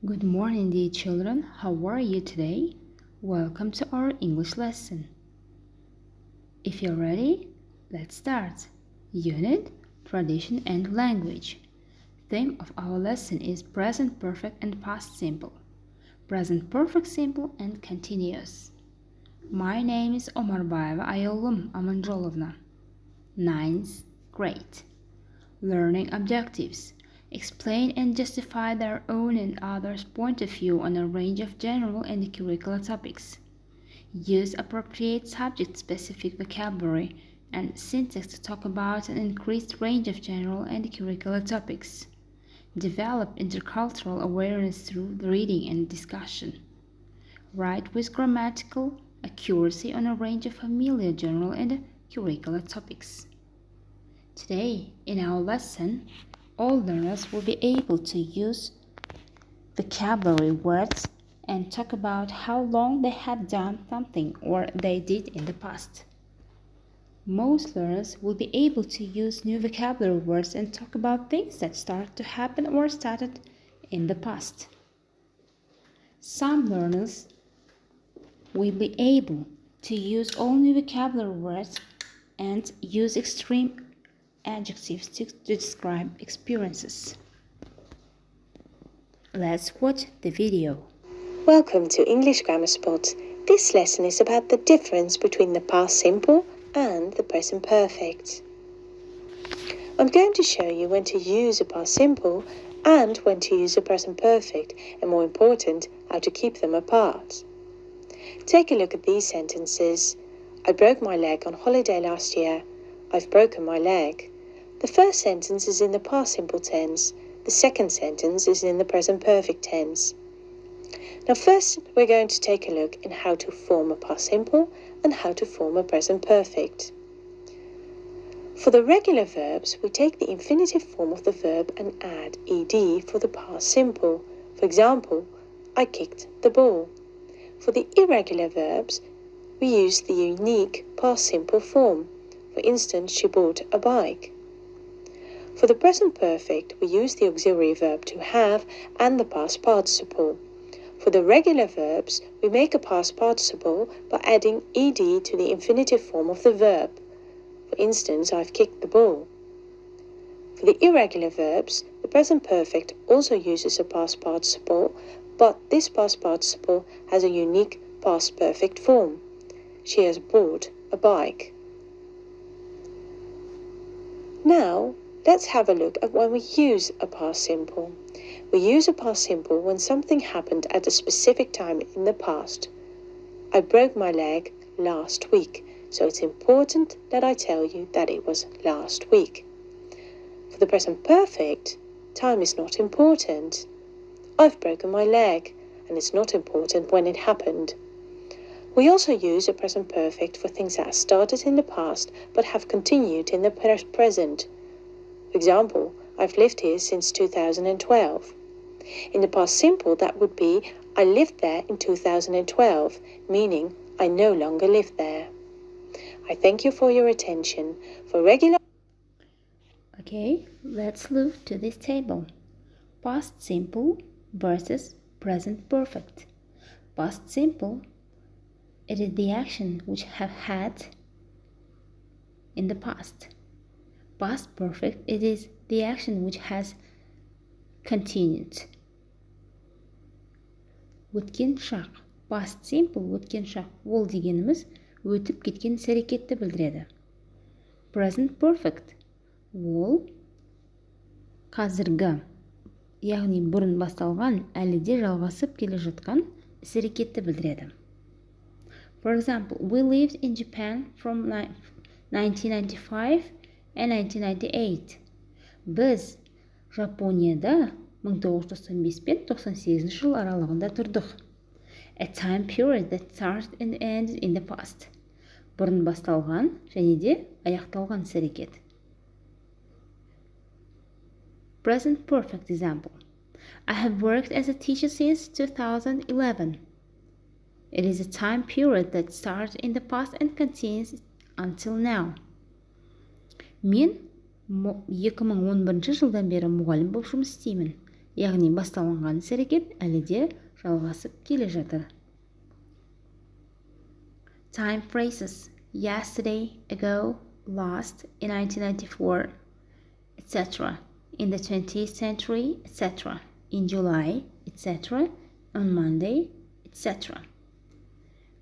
Good morning, dear children. How are you today? Welcome to our English lesson. If you're ready, let's start. Unit, Tradition and Language. Theme of our lesson is present perfect and past simple. Present perfect simple and continuous. My name is Omarbaeva Ayaulym Amanjolovna. 9th grade. Learning objectives. Explain and justify their own and others' point of view on a range of general and curricular topics. Use appropriate subject-specific vocabulary and syntax to talk about an increased range of general and curricular topics. Develop intercultural awareness through reading and discussion. Write with grammatical accuracy on a range of familiar general and curricular topics. Today, in our lesson, all learners will be able to use vocabulary words and talk about how long they have done something or they did in the past. Most learners will be able to use new vocabulary words and talk about things that start to happen or started in the past. Some learners will be able to use all new vocabulary words and use extreme adjectives to describe experiences. Let's watch the video. Welcome to English Grammar Spot. This lesson is about the difference between the past simple and the present perfect. I'm going to show you when to use a past simple and when to use a present perfect, and more important, how to keep them apart. Take a look at these sentences. I broke my leg on holiday last year. I've broken my leg. The first sentence is in the past simple tense. The second sentence is in the present perfect tense. Now first we're going to take a look in how to form a past simple and how to form a present perfect. For the regular verbs, we take the infinitive form of the verb and add ed for the past simple. For example, I kicked the ball. For the irregular verbs, we use the unique past simple form. For instance, she bought a bike. For the present perfect, we use the auxiliary verb to have and the past participle. For the regular verbs, we make a past participle by adding ed to the infinitive form of the verb. For instance, I've kicked the ball. For the irregular verbs, the present perfect also uses a past participle, but this past participle has a unique past perfect form. She has bought a bike. Now, let's have a look at when we use a past simple. We use a past simple when something happened at a specific time in the past. I broke my leg last week, so it's important that I tell you that it was last week. For the present perfect, time is not important. I've broken my leg, and it's not important when it happened. We also use a present perfect for things that started in the past but have continued in the present. For example, I've lived here since 2012. In the past simple, that would be I lived there in 2012, meaning I no longer live there. I thank you for your attention. For regular... Okay, let's look to this table. Past simple versus present perfect. Past simple, it is the action which have had in the past. Past perfect, it is the action which has continued. Өткен шақ. Past simple өткен шақ. Ол дегеніміз өтіп кеткен іс-әрекетті білдіреді. Present perfect, ол қазіргі, яғни бұрын басталған, әлі де жалғасып келе жатқан іс-әрекетті білдіреді. For example, we lived in Japan from 1995 and 1998. Біз Жапонияда 1995 пен 98 жыл аралығында тұрдық. A time period that started and ended in the past. Бұрын басталған және де аяқталған іс-әрекет. Present perfect example. I have worked as a teacher since 2011. It is a time period that started in the past and continues until now. Мен 2011 жылдан бері мұғалім болып жұмыс істеймін. яғни басталынған іс-әрекет әлі де жалғасып келе жатыр. Time phrases: yesterday, ago, last, in 1994, etc. In the 20th century, etc. In July, etc. On Monday, etc.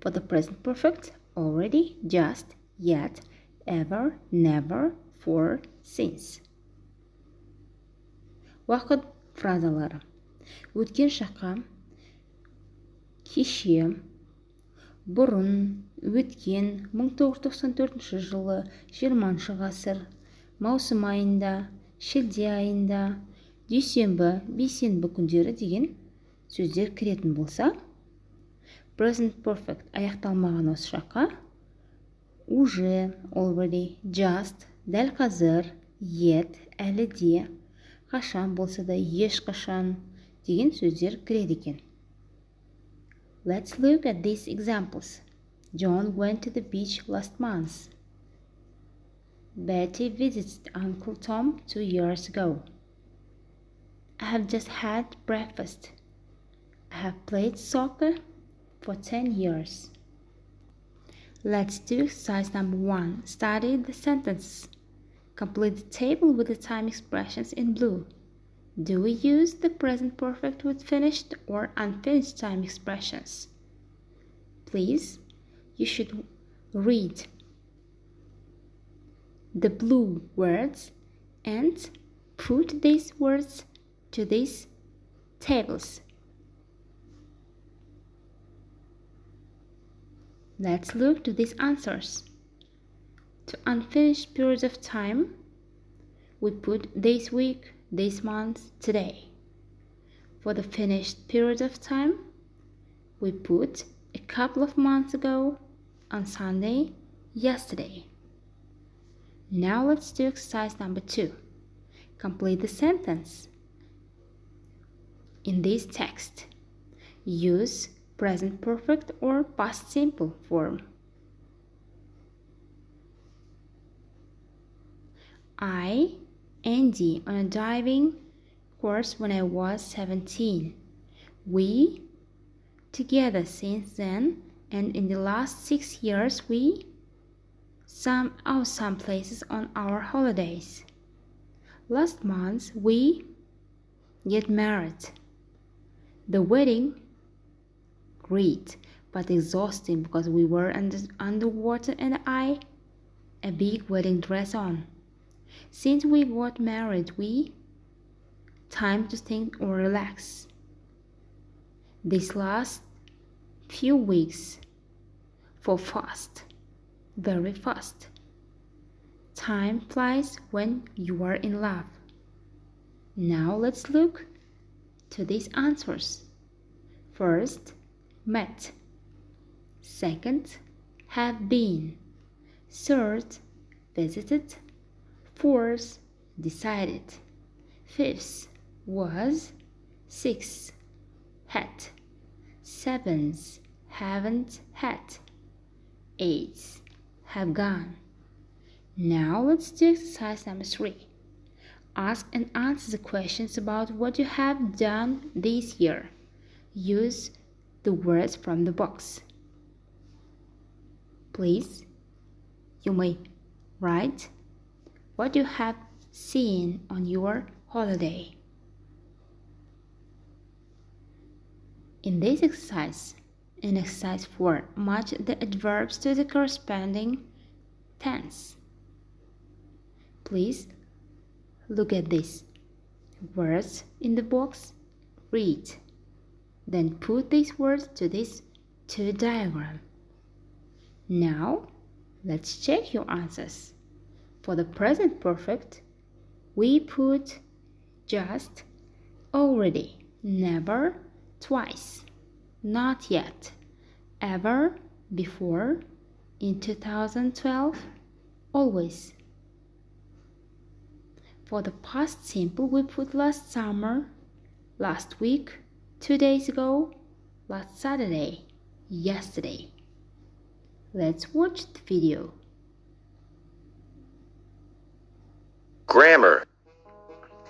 For the present perfect: already, just, yet, ever, never, for, since. Вақыт фразалары: өткен шаққа, кеше, бұрын, өткен, 1994 жылы, 20 ғасыр, маусым айында, шілде айында, дүйсенбі, бейсенбі күндері деген сөздер кіретін болса, present perfect аяқталмаған осы шаққа уже, already, just, дәл қазір, yet, әлі де, қашан болса да, ешқашан деген сөздер кіреді екен. Let's look at these examples. John went to the beach last month. Betty visited Uncle Tom 2 years ago. I have just had breakfast. I have played soccer for 10 years. Let's do exercise number 1. Study the sentences. Complete the table with the time expressions in blue. Do we use the present perfect with finished or unfinished time expressions? Please, you should read the blue words and put these words to these tables. Let's look to these answers. To unfinished periods of time, we put this week, this month, today. For the finished period of time, we put a couple of months ago, on Sunday, yesterday. Now let's do exercise number 2. Complete the sentence. In this text, use present perfect or past simple form. I, Andy, on a diving course when I was 17. We, together since then, and in the last 6 years we, some places on our holidays. Last month we get married. The wedding, great, but exhausting because we were underwater and I, a big wedding dress on. Since we got married, we, time to think or relax. This last few weeks, for fast, very fast. Time flies when you are in love. Now let's look to these answers. First, met. Second, have been. Third, visited. Fourth, decided. Fifth, was. Sixth, had. Seventh, haven't had. Eighth, have gone. Now let's do exercise number 3. Ask and answer the questions about what you have done this year. Use the words from the box. Please, you may write what you have seen on your holiday. In this exercise, in exercise 4, match the adverbs to the corresponding tense. Please look at these words in the box, read, then put these words to this diagram. Now, let's check your answers. For the present perfect, we put just, already, never, twice, not yet, ever, before, in 2012, always. For the past simple, we put last summer, last week, 2 days ago, last Saturday, yesterday. Let's watch the video. Grammar.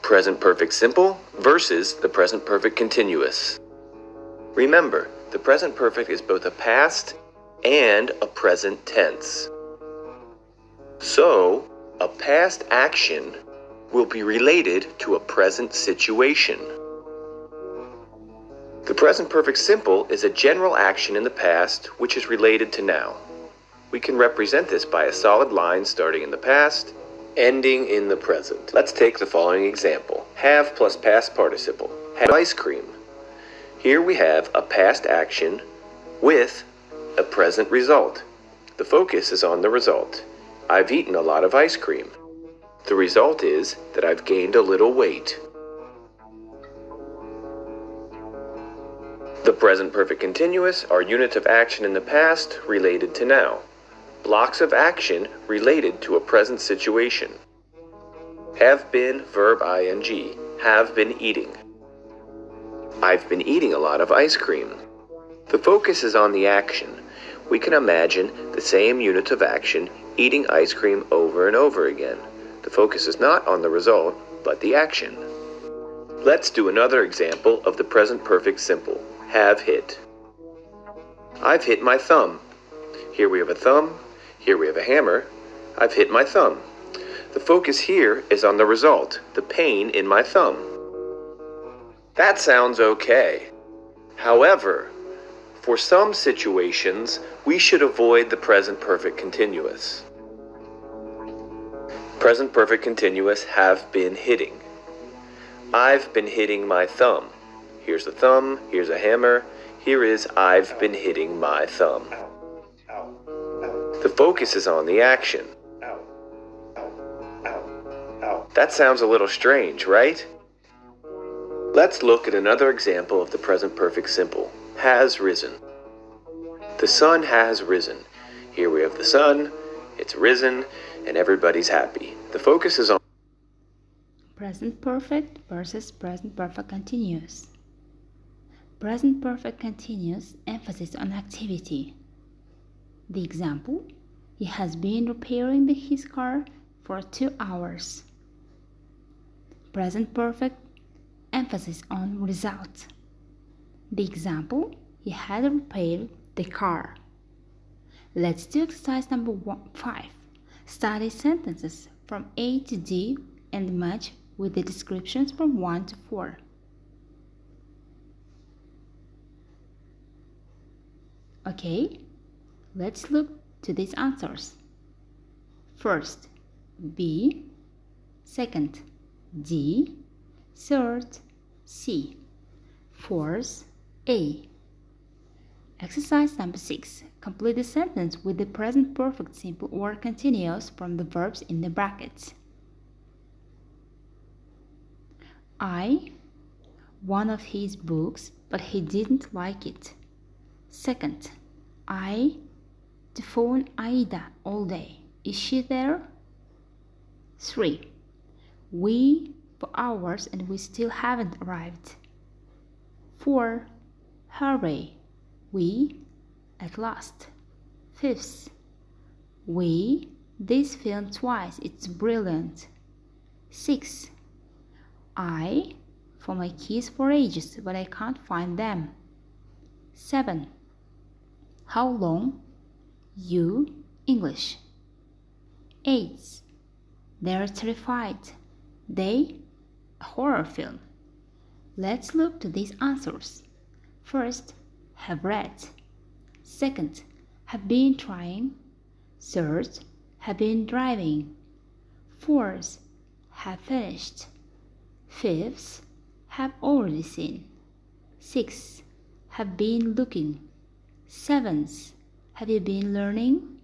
present perfect simple versus the present perfect continuous. Remember, the present perfect is both a past and a present tense. So, a past action will be related to a present situation. The present perfect simple is a general action in the past which is related to now. We can represent this by a solid line starting in the past, ending in the present. Let's take the following example. Have plus past participle. Have ice cream. Here we have a past action with a present result. The focus is on the result. I've eaten a lot of ice cream. The result is that I've gained a little weight. The present perfect continuous are units of action in the past related to now. Blocks of action related to a present situation. Have been, verb ing, have been eating. I've been eating a lot of ice cream. The focus is on the action. We can imagine the same unit of action eating ice cream over and over again. The focus is not on the result, but the action. Let's do another example of the present perfect simple. Have hit. I've hit my thumb. Here we have a thumb. Here we have a hammer. I've hit my thumb. The focus here is on the result, the pain in my thumb. That sounds okay. However, for some situations, we should avoid the present perfect continuous. Present perfect continuous have been hitting. I've been hitting my thumb. Here's the thumb, here's a hammer. Here is I've been hitting my thumb. The focus is on the action. That sounds a little strange, right? Let's look at another example of the present perfect simple. Has risen. The sun has risen. Here we have the sun, it's risen, and everybody's happy. The focus is on Present perfect versus present perfect continuous. Present perfect continuous emphasis on activity. The example, he has been repairing his car for 2 hours. Present perfect emphasis on result. The example, he had repaired the car. Let's do exercise number 5. Study sentences from A to D and match with the descriptions from 1 to 4. Okay, let's look to these answers. First, B. Second, D. Third, C. Fourth, A. Exercise number 6. Complete the sentence with the present perfect simple or continuous from the verbs in the brackets. I. One of his books, but he didn't like it. Second, I phone Aida all day. Is she there? 3. We for hours and we still haven't arrived. 4. Hurry. We at last. 5th. We this film twice. It's brilliant. 6. I for my keys for ages, but I can't find them. 7. How long? You English. 8. They're terrified. They a horror film. Let's look to these answers. First, have read. Second, have been trying. Third, have been driving. Fourth, have finished. Fifth, have already seen. Sixth, have been looking. Seventh, have you been learning?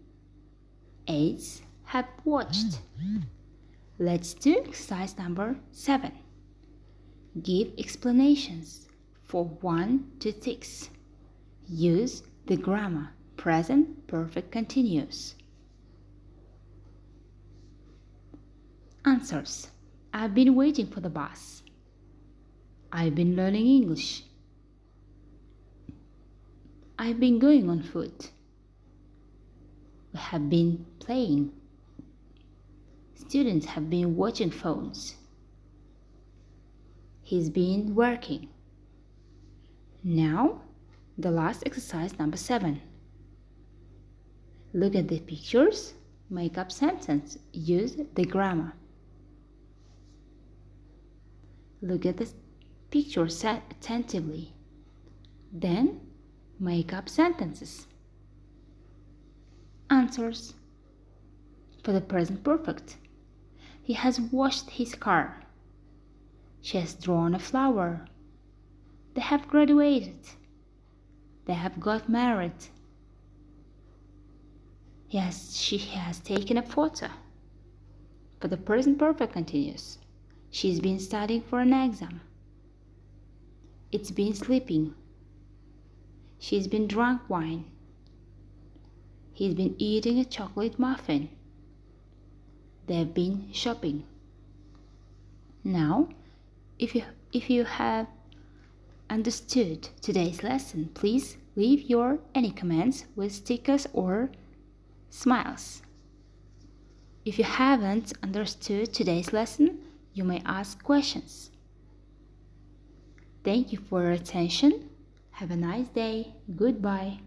Eighth, have watched. Let's do exercise number 7. Give explanations for 1 to 6. Use the grammar present perfect continuous. Answers. I've been waiting for the bus. I've been learning English. I've been going on foot. We have been playing. Students have been watching phones. He's been working. Now, the last exercise, number 7. Look at the pictures, make up sentence, use the grammar. Look at the pictures attentively. Then, make up sentences. Answers. For the present perfect, he has washed his car. She has drawn a flower. They have graduated. They have got married. She has taken a photo. For the present perfect continuous, she's been studying for an exam. It's been sleeping. She's been drunk wine. He's been eating a chocolate muffin. They've been shopping. Now, if you have understood today's lesson, please leave any comments with stickers or smiles. If you haven't understood today's lesson, you may ask questions. Thank you for your attention. Have a nice day. Goodbye.